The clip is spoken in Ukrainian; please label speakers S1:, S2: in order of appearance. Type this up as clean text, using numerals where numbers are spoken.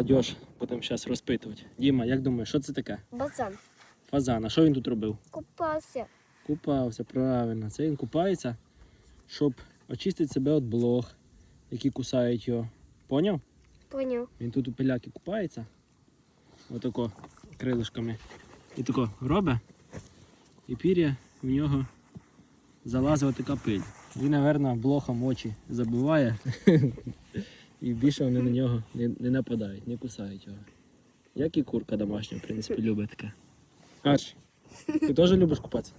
S1: Молодіж, будемо зараз розпитувати. Діма, як думаєш, що це таке?
S2: Базан.
S1: Фазан. А що він тут робив?
S2: Купався.
S1: Купався, правильно. Це він купається, щоб очистити себе від блох, які кусають його. Поняв?
S2: Поняв.
S1: Він тут у пиляки купається. Отако крилишками. І тако робить. І пір'я в нього залазить така пиль. Він, мабуть, блохом очі забиває. І більше вони на нього не нападають, не кусають його. Як і курка домашня, в принципі, любить таке. Аж, ти теж любиш купатися?